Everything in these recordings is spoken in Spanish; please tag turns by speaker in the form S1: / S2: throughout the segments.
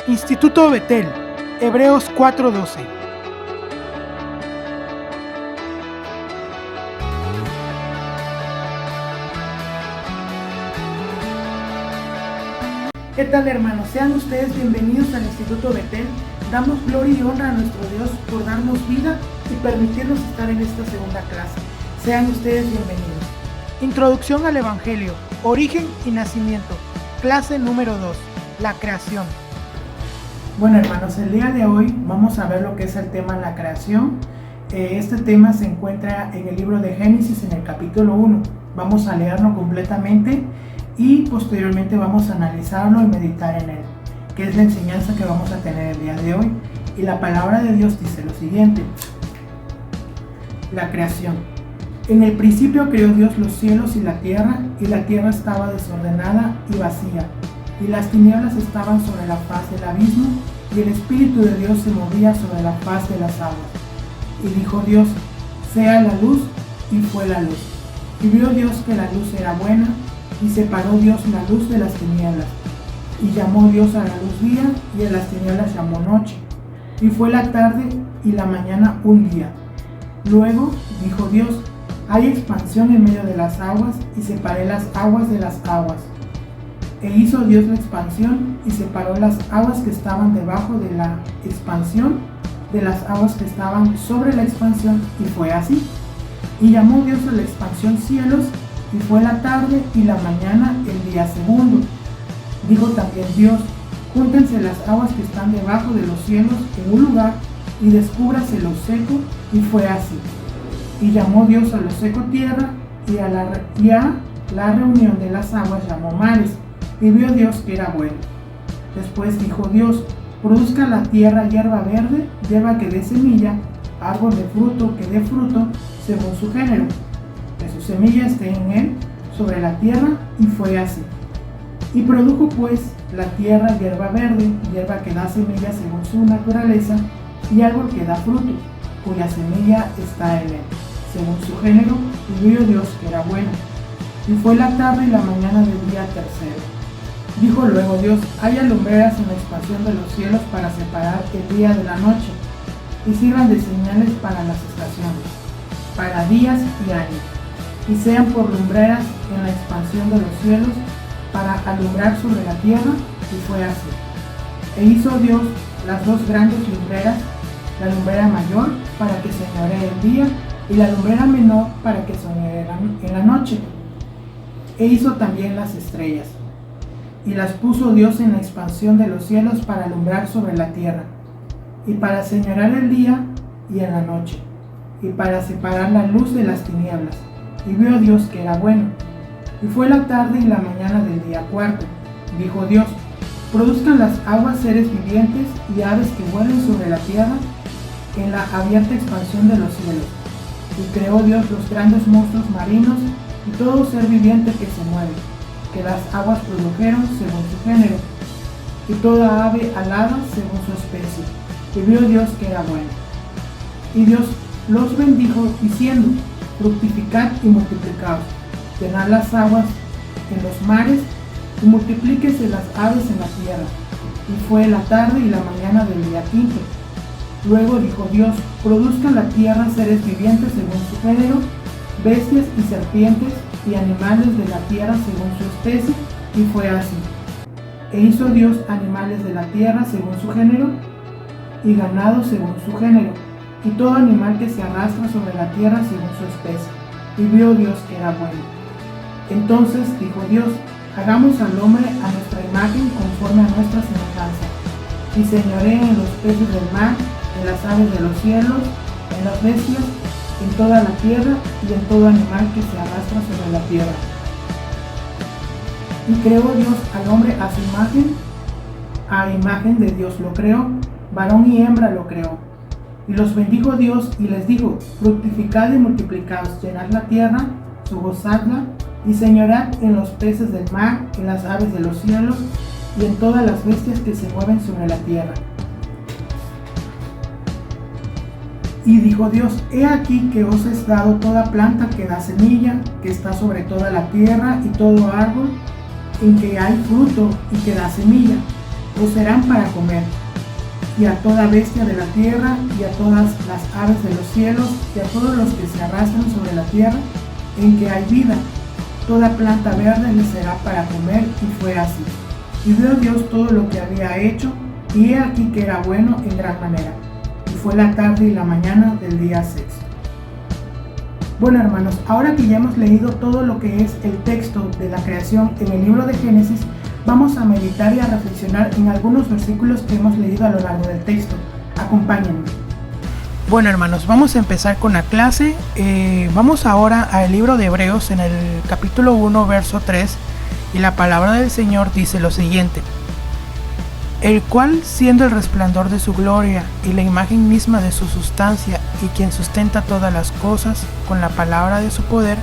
S1: Instituto Betel, Hebreos 4:12. ¿Qué tal, hermanos? Sean ustedes bienvenidos al Instituto Betel. Damos gloria y honra a nuestro Dios por darnos vida y permitirnos estar en esta segunda clase. Sean ustedes bienvenidos. Introducción al Evangelio, origen y nacimiento. Clase número 2, la creación. Bueno, hermanos, el día de hoy vamos a ver lo que es el tema de la creación. Este tema se encuentra en el libro de Génesis, en el capítulo 1. Vamos a leerlo completamente y posteriormente vamos a analizarlo y meditar en él, que es la enseñanza que vamos a tener el día de hoy. Y la palabra de Dios dice lo siguiente: la creación. En el principio creó Dios los cielos y la tierra estaba desordenada y vacía, y las tinieblas estaban sobre la faz del abismo, y el Espíritu de Dios se movía sobre la faz de las aguas. Y dijo Dios: sea la luz, y fue la luz. Y vio Dios que la luz era buena, y separó Dios la luz de las tinieblas. Y llamó Dios a la luz día, y a las tinieblas llamó noche. Y fue la tarde y la mañana un día. Luego dijo Dios: hay expansión en medio de las aguas, y separé las aguas de las aguas. E hizo Dios la expansión, y separó las aguas que estaban debajo de la expansión de las aguas que estaban sobre la expansión, y fue así. Y llamó Dios a la expansión cielos, y fue la tarde y la mañana el día segundo. Dijo también Dios: júntense las aguas que están debajo de los cielos en un lugar, y descúbrase lo seco, y fue así. Y llamó Dios a lo seco tierra, y a la reunión de las aguas llamó mares, y vio Dios que era bueno. Después dijo Dios: produzca la tierra hierba verde, hierba que dé semilla, árbol de fruto que dé fruto según su género, que su semilla esté en él sobre la tierra, y fue así. Y produjo pues la tierra hierba verde, hierba que da semilla según su naturaleza, y árbol que da fruto, cuya semilla está en él, según su género, y vio Dios que era bueno. Y fue la tarde y la mañana del día tercero. Dijo luego Dios: haya lumbreras en la expansión de los cielos para separar el día de la noche, y sirvan de señales para las estaciones, para días y años, y sean por lumbreras en la expansión de los cielos para alumbrar sobre la tierra, y fue así. E hizo Dios las dos grandes lumbreras, la lumbrera mayor para que señoree el día, y la lumbrera menor para que señoree en la noche. E hizo también las estrellas, y las puso Dios en la expansión de los cielos para alumbrar sobre la tierra, y para señorear el día y en la noche, y para separar la luz de las tinieblas. Y vio Dios que era bueno. Y fue la tarde y la mañana del día cuarto. Dijo Dios: produzcan las aguas seres vivientes y aves que vuelen sobre la tierra en la abierta expansión de los cielos. Y creó Dios los grandes monstruos marinos y todo ser viviente que se mueve, que las aguas produjeron según su género, y toda ave alada según su especie. Y vio Dios que era bueno. Y Dios los bendijo diciendo: fructificad y multiplicaos, llenad las aguas en los mares, y multiplíquese las aves en la tierra. Y fue la tarde y la mañana del día quinto. Luego dijo Dios: produzcan la tierra seres vivientes según su género, bestias y serpientes, y animales de la tierra según su especie, y fue así. E hizo Dios animales de la tierra según su género, y ganado según su género, y todo animal que se arrastra sobre la tierra según su especie. Y vio Dios que era bueno. Entonces dijo Dios: hagamos al hombre a nuestra imagen conforme a nuestra semejanza, y señoree en los peces del mar, en las aves de los cielos, en las bestias, en toda la tierra, y en todo animal que se arrastra sobre la tierra. Y creó Dios al hombre a su imagen de Dios lo creó, varón y hembra lo creó. Y los bendijo Dios y les dijo: fructificad y multiplicaos, llenad la tierra, sogozadla, y señorad en los peces del mar, en las aves de los cielos, y en todas las bestias que se mueven sobre la tierra. Y dijo Dios: he aquí que os es dado toda planta que da semilla, que está sobre toda la tierra, y todo árbol en que hay fruto y que da semilla, os serán para comer, y a toda bestia de la tierra, y a todas las aves de los cielos, y a todos los que se arrastran sobre la tierra, en que hay vida. Toda planta verde les será para comer, y fue así. Y vio Dios todo lo que había hecho, y he aquí que era bueno en gran manera. Y fue la tarde y la mañana del día sexto. Bueno, hermanos, ahora que ya hemos leído todo lo que es el texto de la creación en el libro de Génesis, vamos a meditar y a reflexionar en algunos versículos que hemos leído a lo largo del texto. Acompáñenme. Bueno, hermanos, vamos a empezar con la clase. Vamos ahora al libro de Hebreos en el capítulo 1, verso 3, y la palabra del Señor dice lo siguiente: el cual, siendo el resplandor de su gloria y la imagen misma de su sustancia, y quien sustenta todas las cosas con la palabra de su poder,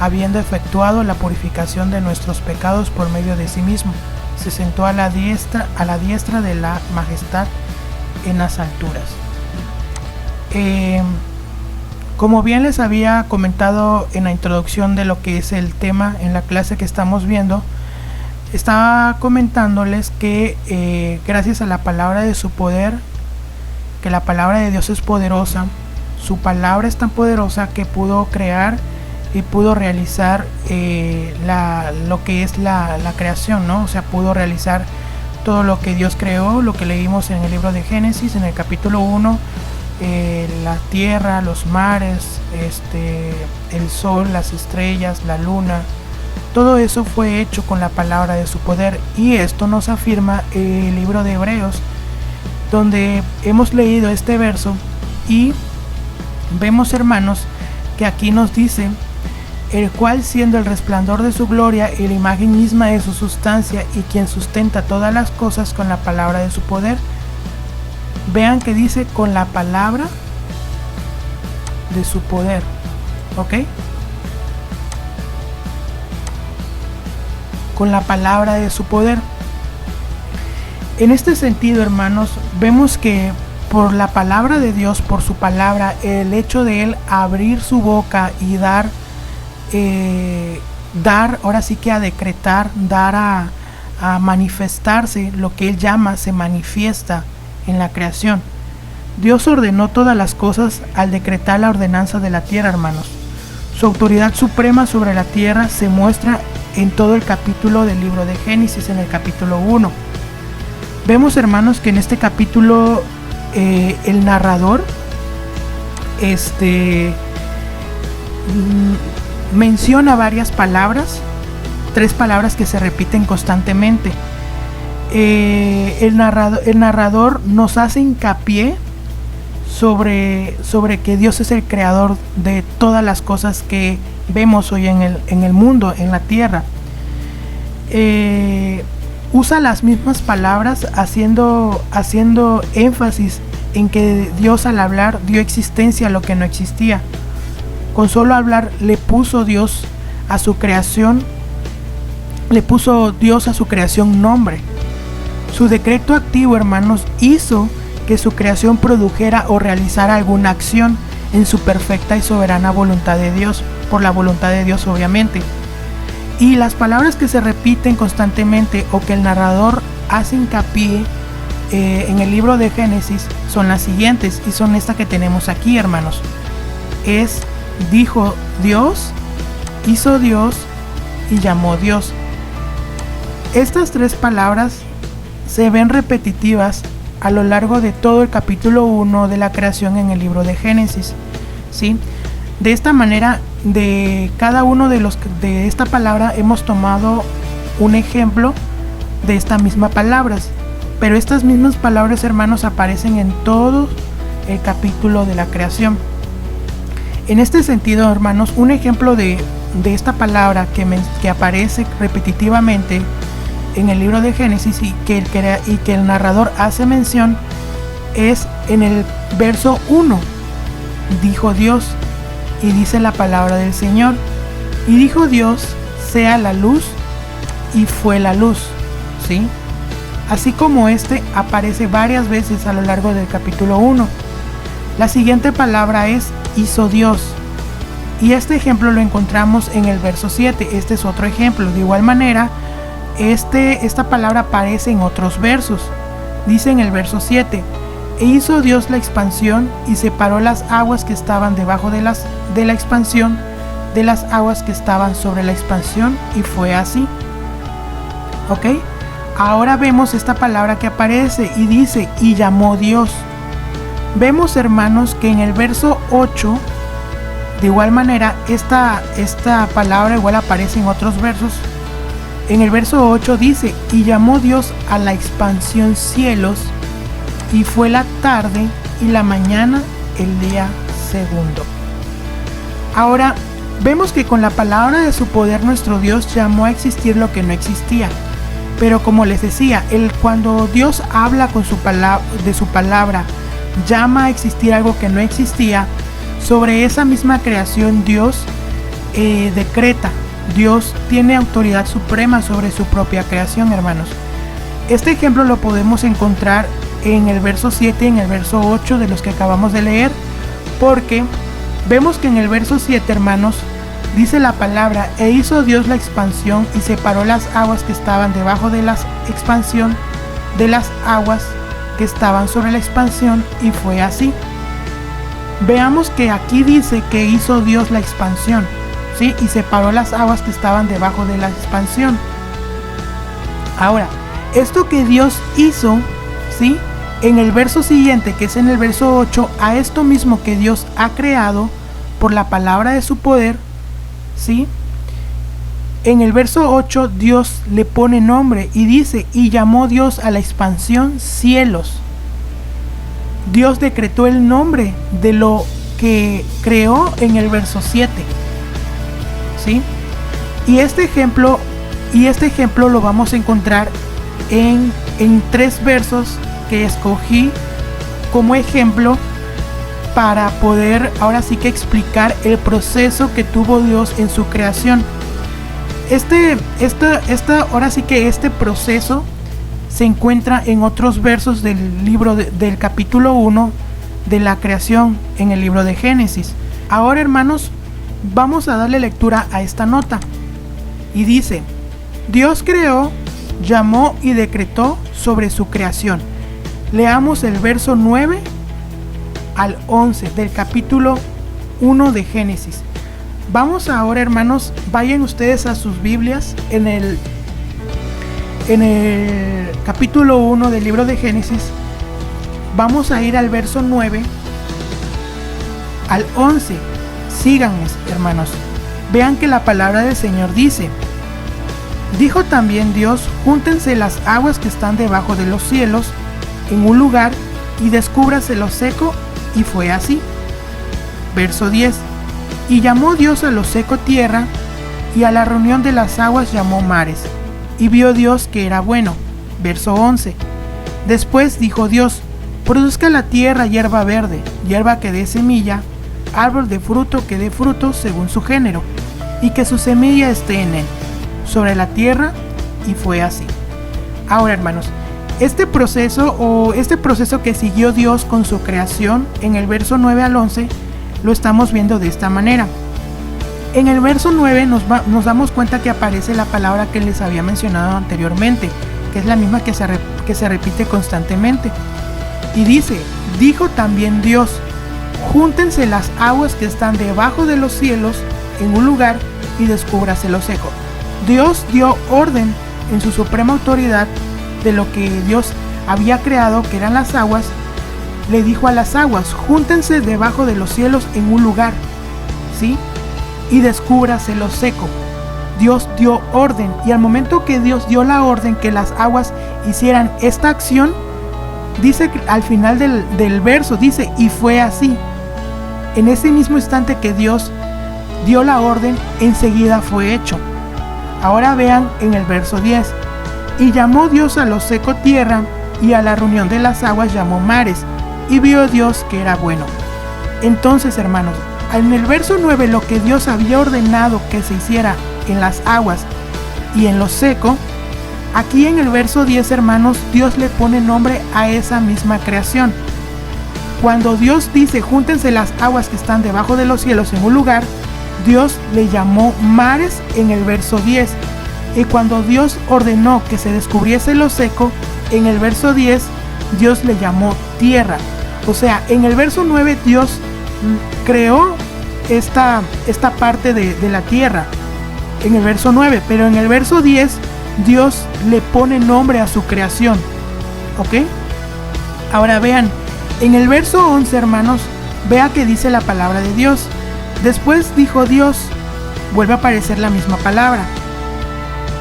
S1: habiendo efectuado la purificación de nuestros pecados por medio de sí mismo, se sentó a la diestra de la majestad en las alturas. Como bien les había comentado en la introducción de lo que es el tema en la clase que estamos viendo, estaba comentándoles que gracias a la palabra de su poder, que la palabra de Dios es poderosa, su palabra es tan poderosa que pudo crear y pudo realizar lo que es la creación, ¿no? O sea, pudo realizar todo lo que Dios creó, lo que leímos en el libro de Génesis, en el capítulo 1, la tierra, los mares, el sol, las estrellas, la luna. Todo eso fue hecho con la palabra de su poder, y esto nos afirma el libro de Hebreos, donde hemos leído este verso y vemos, hermanos, que aquí nos dice: el cual, siendo el resplandor de su gloria y la imagen misma de su sustancia, y quien sustenta todas las cosas con la palabra de su poder. Vean que dice con la palabra de su poder, ¿ok? Con la palabra de su poder. En este sentido, hermanos, vemos que por la palabra de Dios, por su palabra, el hecho de Él abrir su boca y dar, ahora sí que a decretar, dar a manifestarse, lo que Él llama se manifiesta en la creación. Dios ordenó todas las cosas al decretar la ordenanza de la tierra, hermanos. Su autoridad suprema sobre la tierra se muestra en todo el capítulo del libro de Génesis, en el capítulo 1. Vemos, hermanos, que en este capítulo el narrador menciona varias palabras, 3 palabras que se repiten constantemente. El narrador nos hace hincapié sobre que Dios es el creador de todas las cosas que vemos hoy en el mundo, en la tierra. Usa las mismas palabras haciendo énfasis en que Dios, al hablar, dio existencia a lo que no existía. Con solo hablar le puso Dios a su creación nombre. Su decreto activo, hermanos, hizo que su creación produjera o realizara alguna acción en su perfecta y soberana voluntad de Dios, por la voluntad de Dios, obviamente. Y las palabras que se repiten constantemente o que el narrador hace hincapié en el libro de Génesis son las siguientes, y son estas que tenemos aquí, hermanos. Dijo Dios, hizo Dios y llamó Dios. Estas 3 palabras se ven repetitivas a lo largo de todo el capítulo 1 de la creación en el libro de Génesis, ¿sí? De esta manera, de cada uno de esta palabra hemos tomado un ejemplo de estas mismas palabras, pero estas mismas palabras, hermanos, aparecen en todo el capítulo de la creación. En este sentido, hermanos, un ejemplo de esta palabra que aparece repetitivamente en el libro de Génesis y que el narrador hace mención es en el verso 1. Dijo Dios, y dice la palabra del Señor: y dijo Dios, sea la luz, y fue la luz, ¿sí? Así como aparece varias veces a lo largo del capítulo 1. La siguiente palabra es hizo Dios, y este ejemplo lo encontramos en el verso 7. Este es otro ejemplo. De igual manera, esta palabra aparece en otros versos. Dice en el verso 7: e hizo Dios la expansión y separó las aguas que estaban debajo de la expansión de las aguas que estaban sobre la expansión, y fue así. ¿Ok? Ahora vemos esta palabra que aparece y dice: y llamó Dios. Vemos, hermanos, que en el verso 8, de igual manera, esta palabra igual aparece en otros versos. En el verso 8 dice: y llamó Dios a la expansión cielos, y fue la tarde y la mañana el día segundo. Ahora, vemos que con la palabra de su poder nuestro Dios llamó a existir lo que no existía. Pero como les decía, cuando Dios habla con de su palabra, llama a existir algo que no existía. Sobre esa misma creación Dios decreta. Dios tiene autoridad suprema sobre su propia creación, hermanos. Este ejemplo lo podemos encontrar en el verso 7 y en el verso 8 de los que acabamos de leer, porque vemos que en el verso 7, hermanos, dice la palabra: e hizo Dios la expansión y separó las aguas que estaban debajo de la expansión de las aguas que estaban sobre la expansión, y fue así. Veamos que aquí dice que hizo Dios la expansión, ¿sí? Y separó las aguas que estaban debajo de la expansión. Ahora, esto que Dios hizo, ¿sí? En el verso siguiente, que es en el verso 8, a esto mismo que Dios ha creado por la palabra de su poder, ¿sí? En el verso 8 Dios le pone nombre y dice: y llamó Dios a la expansión cielos. Dios decretó el nombre de lo que creó en el verso 7, ¿sí? Y este ejemplo lo vamos a encontrar en 3 versos que escogí como ejemplo para poder ahora sí que explicar el proceso que tuvo Dios en su creación. Ahora sí que este proceso se encuentra en otros versos del libro del capítulo 1 de la creación en el libro de Génesis. Ahora, hermanos, vamos a darle lectura a esta nota. Y dice: Dios creó, llamó y decretó sobre su creación. Leamos el verso 9 al 11 del capítulo 1 de Génesis. Vamos ahora, hermanos, vayan ustedes a sus Biblias en el capítulo 1 del libro de Génesis. Vamos a ir al verso 9 al 11. Síganme, hermanos. Vean que la palabra del Señor dice: dijo también Dios: júntense las aguas que están debajo de los cielos en un lugar, y descúbrase lo seco, y fue así. Verso 10: y llamó Dios a lo seco tierra, y a la reunión de las aguas llamó mares, y vio Dios que era bueno. Verso 11: después dijo Dios: produzca la tierra hierba verde, hierba que dé semilla, árbol de fruto que dé fruto según su género, y que su semilla esté en él, sobre la tierra, y fue así. Ahora, hermanos, este proceso que siguió Dios con su creación en el verso 9 al 11 lo estamos viendo de esta manera. En el verso 9 nos damos cuenta que aparece la palabra que les había mencionado anteriormente, que es la misma que se repite constantemente. Y dice: dijo también Dios: júntense las aguas que están debajo de los cielos en un lugar, y descúbrase lo seco. Dios dio orden en su suprema autoridad de lo que Dios había creado, que eran las aguas. Le dijo a las aguas: júntense debajo de los cielos en un lugar, ¿sí? Y descúbrase lo seco. Dios dio orden, y al momento que Dios dio la orden que las aguas hicieran esta acción, dice que al final del verso, dice: y fue así. En ese mismo instante que Dios dio la orden, enseguida fue hecho. Ahora vean en el verso 10: y llamó Dios a lo seco tierra, y a la reunión de las aguas llamó mares, y vio Dios que era bueno. Entonces, hermanos, en el verso 9, lo que Dios había ordenado que se hiciera en las aguas y en lo seco, aquí en el verso 10, hermanos, Dios le pone nombre a esa misma creación. Cuando Dios dice: júntense las aguas que están debajo de los cielos en un lugar, Dios le llamó mares en el verso 10. Y cuando Dios ordenó que se descubriese lo seco, en el verso 10, Dios le llamó tierra. O sea, en el verso 9 Dios creó esta parte de la tierra, en el verso 9, pero en el verso 10 Dios le pone nombre a su creación. ¿Ok? Ahora vean, en el verso 11, hermanos, vea que dice la palabra de Dios. Después dijo Dios, vuelve a aparecer la misma palabra: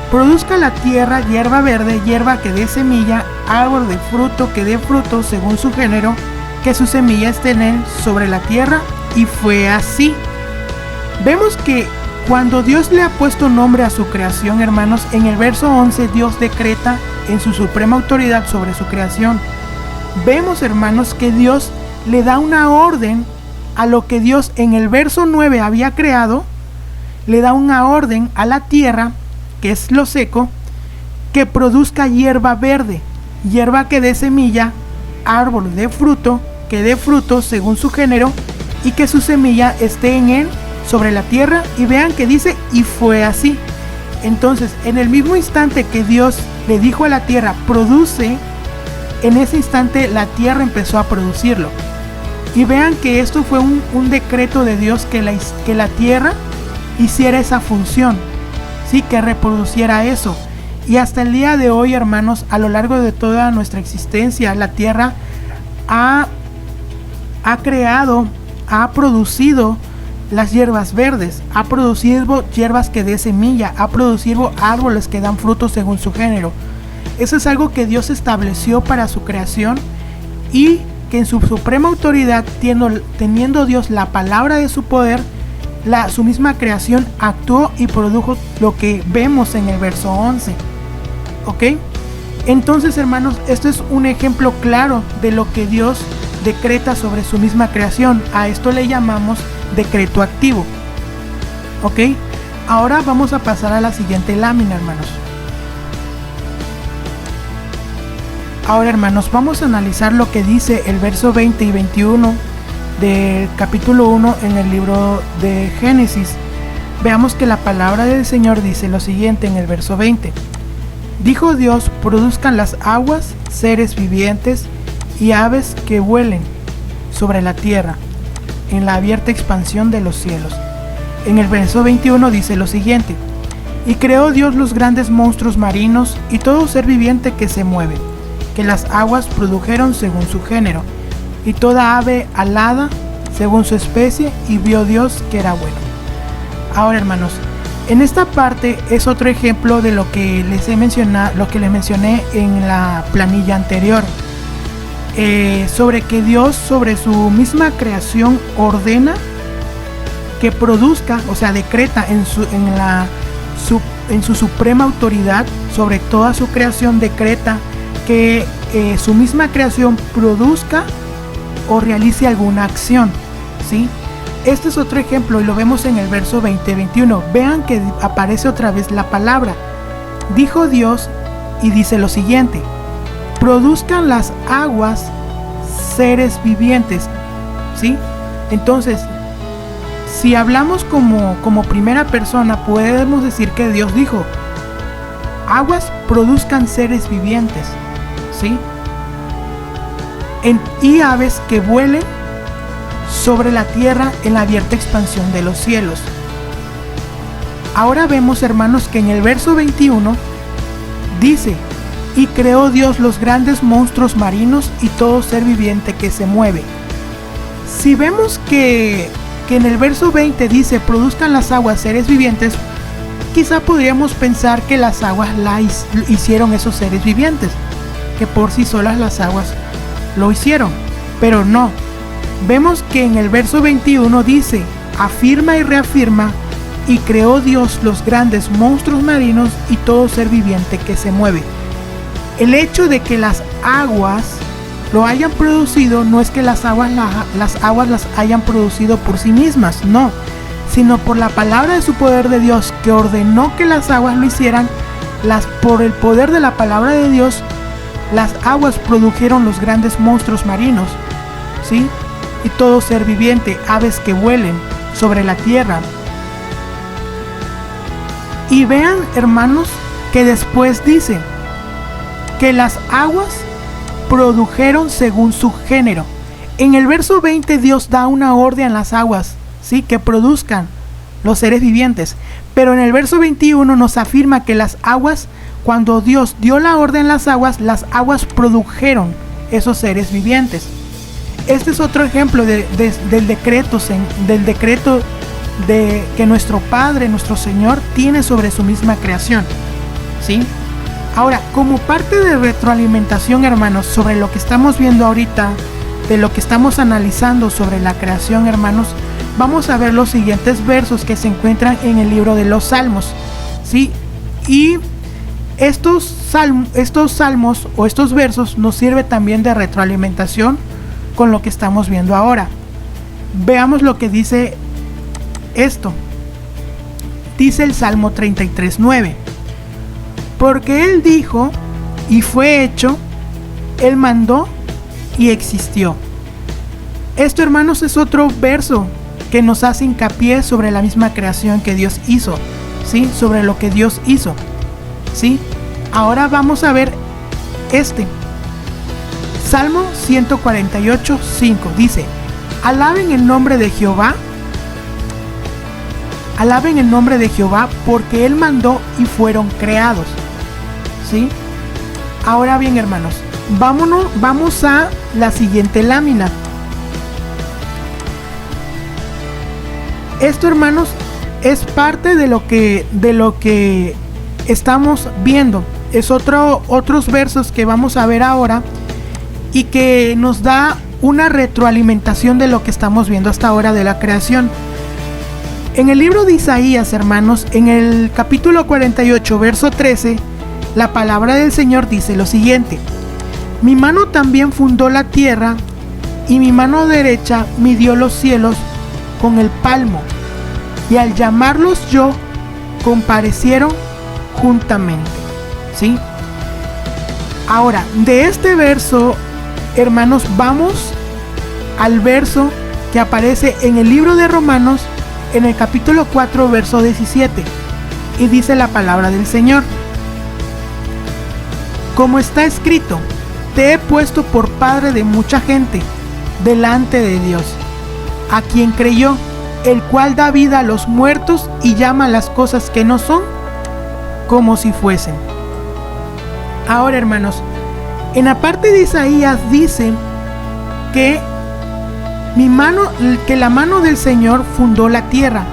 S1: produzca la tierra hierba verde, hierba que dé semilla, árbol de fruto que dé fruto según su género, que su semilla esté en él sobre la tierra. Y fue así. Vemos que cuando Dios le ha puesto nombre a su creación, hermanos, en el verso 11 Dios decreta en su suprema autoridad sobre su creación. Vemos, hermanos, que Dios le da una orden a lo que Dios en el verso 9 había creado. Le da una orden a la tierra, que es lo seco, que produzca hierba verde, hierba que dé semilla, árbol de fruto que dé fruto según su género, y que su semilla esté en él sobre la tierra. Y vean que dice, y fue así. Entonces, en el mismo instante que Dios le dijo a la tierra, produce, en ese instante la tierra empezó a producirlo. Y vean que esto fue un decreto de Dios, que la tierra hiciera esa función, ¿sí? Que reproduciera eso. Y hasta el día de hoy, hermanos, a lo largo de toda nuestra existencia, la tierra ha creado, ha producido las hierbas verdes, ha producido hierbas que dé semilla, ha producido árboles que dan frutos según su género. Eso es algo que Dios estableció para su creación, y que en su suprema autoridad, teniendo Dios la palabra de su poder, su misma creación actuó y produjo lo que vemos en el verso 11. ¿Ok? Entonces, hermanos, esto es un ejemplo claro de lo que Dios decreta sobre su misma creación. A esto le llamamos decreto activo. ¿Ok? Ahora vamos a pasar a la siguiente lámina, hermanos. Ahora, hermanos, vamos a analizar lo que dice el verso 20 y 21 del capítulo 1 en el libro de Génesis. Veamos que la palabra del Señor dice lo siguiente en el verso 20. Dijo Dios, produzcan las aguas seres vivientes y aves que vuelen sobre la tierra, en la abierta expansión de los cielos. En el verso 21 dice lo siguiente: y creó Dios los grandes monstruos marinos y todo ser viviente que se mueve, que las aguas produjeron según su género, y toda ave alada según su especie, y vio Dios que era bueno. Ahora, hermanos, en esta parte es otro ejemplo de lo que les mencioné en la planilla anterior, sobre que Dios, sobre su misma creación, ordena que produzca, o sea, decreta en su suprema autoridad sobre toda su creación, decreta que su misma creación produzca o realice alguna acción, ¿sí? Este es otro ejemplo, y lo vemos en el verso 20-21. Vean que aparece otra vez la palabra. Dijo Dios, y dice lo siguiente: produzcan las aguas seres vivientes, ¿sí? Entonces, si hablamos como primera persona, podemos decir que Dios dijo: aguas produzcan seres vivientes, ¿sí? Y aves que vuelen sobre la tierra en la abierta expansión de los cielos. Ahora vemos, hermanos, que en el verso 21 dice: y creó Dios los grandes monstruos marinos y todo ser viviente que se mueve. Si vemos que en el verso 20 dice produzcan las aguas seres vivientes, quizá podríamos pensar que las aguas hicieron esos seres vivientes, que por sí solas las aguas lo hicieron, pero no. Vemos que en el verso 21 dice, afirma y reafirma: y creó Dios los grandes monstruos marinos y todo ser viviente que se mueve. El hecho de que las aguas lo hayan producido no es que las aguas las hayan producido por sí mismas, no, sino por la palabra de su poder de Dios, que ordenó que las aguas lo hicieran. Por el poder de la palabra de Dios, las aguas produjeron los grandes monstruos marinos, ¿sí? Y todo ser viviente, aves que vuelen sobre la tierra. Y vean, hermanos, que después dice que las aguas produjeron según su género. En el verso 20 Dios da una orden a las aguas, ¿sí?, que produzcan los seres vivientes. Pero en el verso 21 nos afirma que las aguas, cuando Dios dio la orden a las aguas produjeron esos seres vivientes. Este es otro ejemplo del decreto que nuestro Padre, nuestro Señor, tiene sobre su misma creación, ¿sí? Ahora, como parte de retroalimentación, hermanos, sobre lo que estamos viendo ahorita, de lo que estamos analizando sobre la creación, hermanos, vamos a ver los siguientes versos que se encuentran en el libro de los Salmos, ¿sí? Y estos salmos o estos versos nos sirven también de retroalimentación con lo que estamos viendo ahora. Veamos lo que dice esto. Dice el Salmo 33:9. Porque Él dijo y fue hecho, Él mandó y existió. Esto, hermanos, es otro verso que nos hace hincapié sobre la misma creación que Dios hizo, ¿sí? Sobre lo que Dios hizo, ¿sí? Ahora vamos a ver este. Salmo 148:5 dice: alaben el nombre de Jehová. Alaben el nombre de Jehová porque Él mandó y fueron creados, ¿sí? Ahora bien, hermanos, vamos a la siguiente lámina. Esto, hermanos, es parte de lo que estamos viendo. Es otros versos que vamos a ver ahora y que nos da una retroalimentación de lo que estamos viendo hasta ahora de la creación. En el libro de Isaías, hermanos, en el capítulo 48, verso 13, la palabra del Señor dice lo siguiente: mi mano también fundó la tierra y mi mano derecha midió los cielos con el palmo, y al llamarlos yo, comparecieron juntamente, ¿sí? Ahora, de este verso, hermanos, vamos al verso que aparece en el libro de Romanos, en el capítulo 4, verso 17, y dice la palabra del Señor: como está escrito, te he puesto por padre de mucha gente delante de Dios, a quien creyó, el cual da vida a los muertos y llama las cosas que no son como si fuesen. Ahora, hermanos, en la parte de Isaías dice que la mano del Señor fundó la tierra,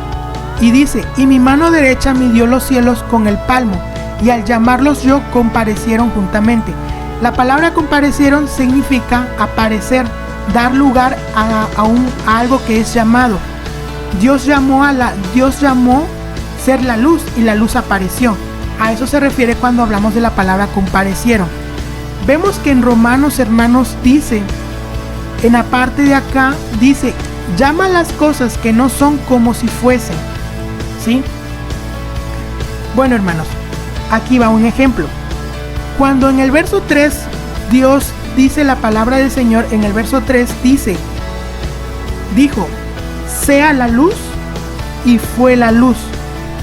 S1: y dice: y mi mano derecha midió los cielos con el palmo, y al llamarlos yo, comparecieron juntamente. La palabra comparecieron significa aparecer, dar lugar a algo que es llamado. Dios llamó ser la luz, y la luz apareció. A eso se refiere cuando hablamos de la palabra comparecieron. Vemos que en Romanos, hermanos, dice, en la parte de acá, dice: llama las cosas que no son como si fuesen, ¿sí? Bueno, hermanos, aquí va un ejemplo. Cuando en el verso 3 Dios dice la palabra del Señor, en el verso 3 dijo: sea la luz, y fue la luz,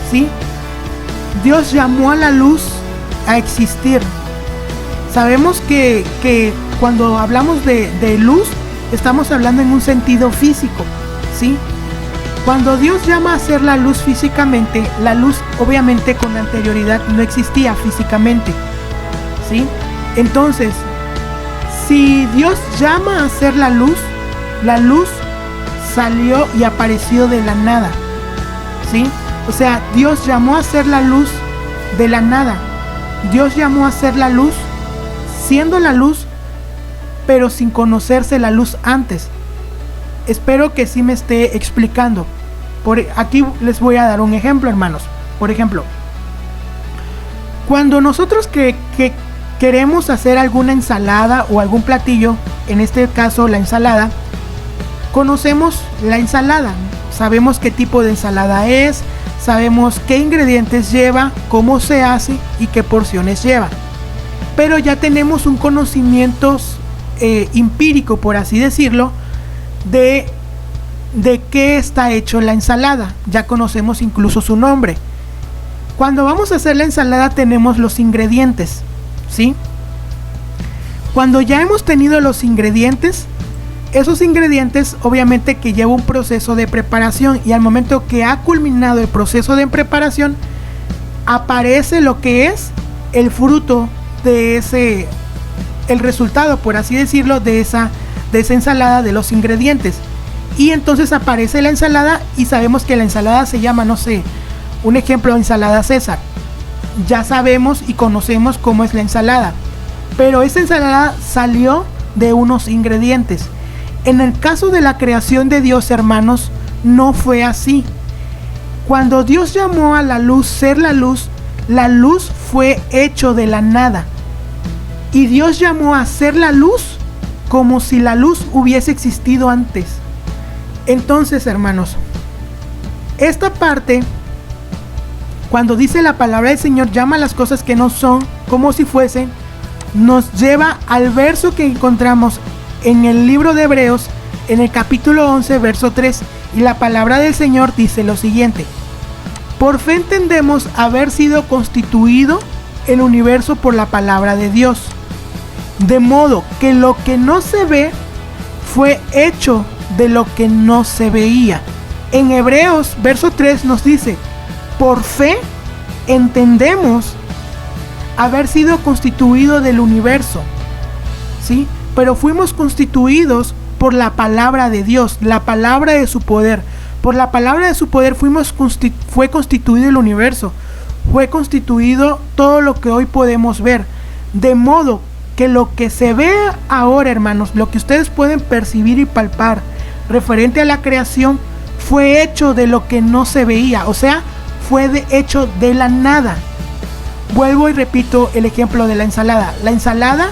S1: ¿sí? Dios llamó a la luz a existir. Sabemos que cuando hablamos de luz, estamos hablando en un sentido físico, ¿sí? Cuando Dios llama a hacer la luz físicamente, la luz obviamente con anterioridad no existía físicamente, ¿sí? Entonces, si Dios llama a hacer la luz salió y apareció de la nada, ¿sí? O sea, Dios llamó a hacer la luz de la nada. Dios llamó a hacer la luz siendo la luz, pero sin conocerse la luz antes. Espero que sí me esté explicando. Aquí les voy a dar un ejemplo, hermanos. Por ejemplo, cuando nosotros que queremos hacer alguna ensalada o algún platillo, en este caso la ensalada, conocemos la ensalada, sabemos qué tipo de ensalada es, sabemos qué ingredientes lleva, cómo se hace y qué porciones lleva. Pero ya tenemos un conocimiento empírico, por así decirlo, de qué está hecho la ensalada. Ya conocemos incluso su nombre. Cuando vamos a hacer la ensalada tenemos los ingredientes, ¿sí? Cuando ya hemos tenido los ingredientes, esos ingredientes obviamente que lleva un proceso de preparación, y al momento que ha culminado el proceso de preparación, aparece lo que es el fruto de ese, el resultado, por así decirlo, de esa ensalada, de los ingredientes. Y entonces aparece la ensalada, y sabemos que la ensalada se llama, no sé, un ejemplo, ensalada César. Ya sabemos y conocemos cómo es la ensalada, pero esa ensalada salió de unos ingredientes. En el caso de la creación de Dios, hermanos, no fue así. Cuando Dios llamó a la luz ser la luz fue hecho de la nada. Y Dios llamó a ser la luz como si la luz hubiese existido antes. Entonces, hermanos, esta parte, cuando dice la palabra del Señor, llama las cosas que no son como si fuesen, nos lleva al verso que encontramos en el libro de Hebreos, en el capítulo 11, verso 3, y la palabra del Señor dice lo siguiente: por fe entendemos haber sido constituido el universo por la palabra de Dios, de modo que lo que no se ve fue hecho de lo que no se veía. En Hebreos, verso 3 nos dice: por fe entendemos haber sido constituido del universo, ¿sí? Pero fuimos constituidos por la palabra de Dios, la palabra de su poder. Por la palabra de su poder fue constituido el universo, fue constituido todo lo que hoy podemos ver. De modo que lo que se ve ahora, hermanos, lo que ustedes pueden percibir y palpar referente a la creación, fue hecho de lo que no se veía, o sea, fue hecho de la nada. Vuelvo y repito el ejemplo de la ensalada. La ensalada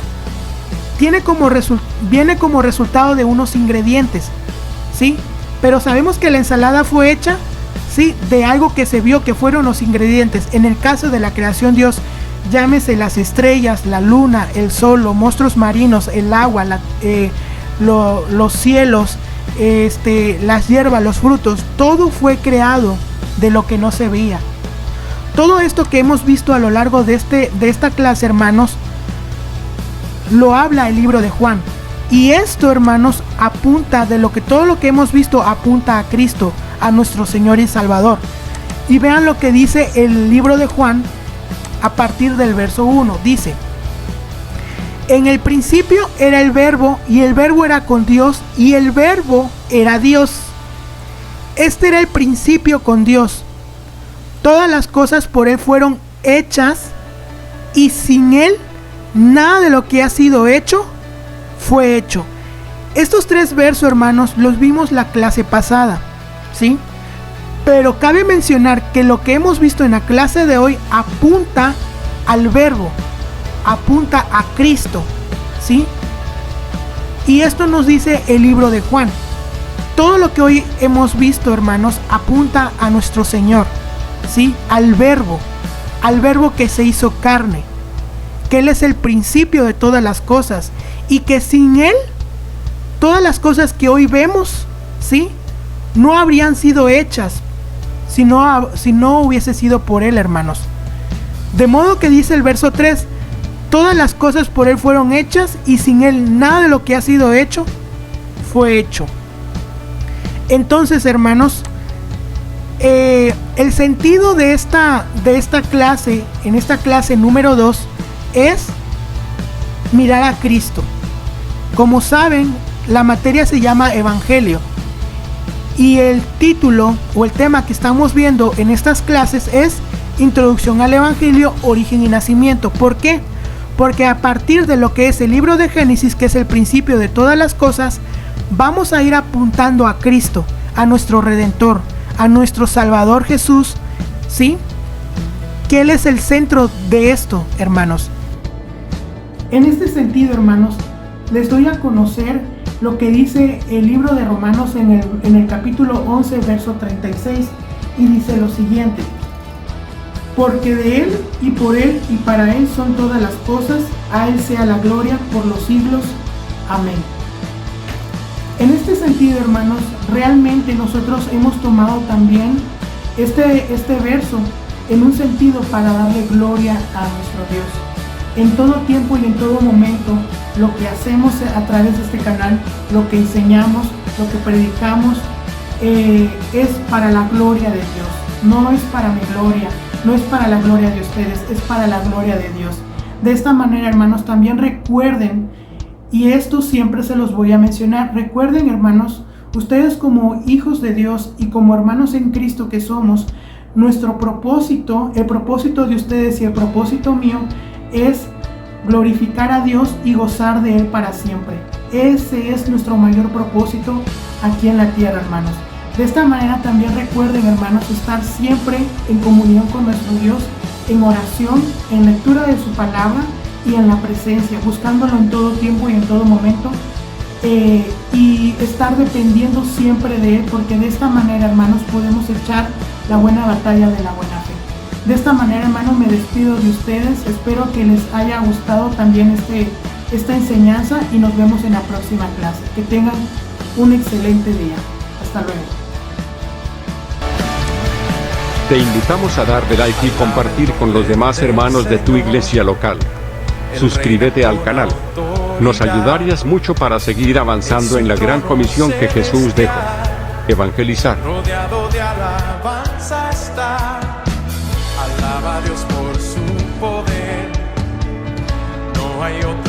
S1: viene como resultado de unos ingredientes, ¿sí? Pero sabemos que la ensalada fue hecha, ¿sí?, de algo que se vio, que fueron los ingredientes. En el caso de la creación, Dios, llámese las estrellas, la luna, el sol, los monstruos marinos, el agua, los cielos, las hierbas, los frutos, todo fue creado de lo que no se veía. Todo esto que hemos visto a lo largo de esta clase, hermanos, lo habla el libro de Juan. Y esto, hermanos, apunta todo lo que hemos visto apunta a Cristo, a nuestro Señor y Salvador. Y vean lo que dice el libro de Juan a partir del verso 1. Dice: en el principio era el verbo, y el verbo era con Dios, y el verbo era Dios. Este era el principio con Dios. Todas las cosas por Él fueron hechas, y sin Él nada de lo que ha sido hecho fue hecho. Estos tres versos, hermanos, los vimos la clase pasada, ¿sí? Pero cabe mencionar que lo que hemos visto en la clase de hoy apunta al verbo, apunta a Cristo, ¿sí? Y esto nos dice el libro de Juan. Todo lo que hoy hemos visto, hermanos, apunta a nuestro Señor, ¿sí? Al verbo que se hizo carne, que Él es el principio de todas las cosas, y que sin Él todas las cosas que hoy vemos, ¿sí?, no habrían sido hechas si no hubiese sido por Él, hermanos. De modo que dice el verso 3: todas las cosas por Él fueron hechas, y sin Él nada de lo que ha sido hecho fue hecho. Entonces, hermanos, el sentido de esta clase, en esta clase número 2, es mirar a Cristo. Como saben, la materia se llama Evangelio, y el título o el tema que estamos viendo en estas clases es Introducción al Evangelio, Origen y Nacimiento. ¿Por qué? Porque a partir de lo que es el libro de Génesis, que es el principio de todas las cosas, vamos a ir apuntando a Cristo, a nuestro Redentor, a nuestro Salvador Jesús, ¿sí?, que Él es el centro de esto, hermanos. En este sentido, hermanos, les doy a conocer lo que dice el libro de Romanos en el capítulo 11, verso 36, y dice lo siguiente: porque de Él, y por Él, y para Él son todas las cosas, a Él sea la gloria por los siglos. Amén. En este sentido, hermanos, realmente nosotros hemos tomado también este verso en un sentido para darle gloria a nuestro Dios. En todo tiempo y en todo momento, lo que hacemos a través de este canal, lo que enseñamos, lo que predicamos, es para la gloria de Dios. No es para mi gloria, no es para la gloria de ustedes, es para la gloria de Dios. De esta manera, hermanos, también recuerden, y esto siempre se los voy a mencionar, recuerden, hermanos, ustedes como hijos de Dios y como hermanos en Cristo que somos, nuestro propósito, el propósito de ustedes y el propósito mío es glorificar a Dios y gozar de Él para siempre. Ese es nuestro mayor propósito aquí en la tierra, hermanos. De esta manera también recuerden, hermanos, estar siempre en comunión con nuestro Dios, en oración, en lectura de su palabra y en la presencia, buscándolo en todo tiempo y en todo momento, y estar dependiendo siempre de Él, porque de esta manera, hermanos, podemos echar la buena batalla de la buena fe. De esta manera, hermanos, me despido de ustedes. Espero que les haya gustado también esta enseñanza y nos vemos en la próxima clase. Que tengan un excelente día. Hasta luego.
S2: Te invitamos a darle like y compartir con los demás hermanos de tu iglesia local. Suscríbete al canal. Nos ayudarías mucho para seguir avanzando en la gran comisión que Jesús dejó: evangelizar.
S3: Rodeado de alabanza está. Alaba a Dios por su poder. No hay otro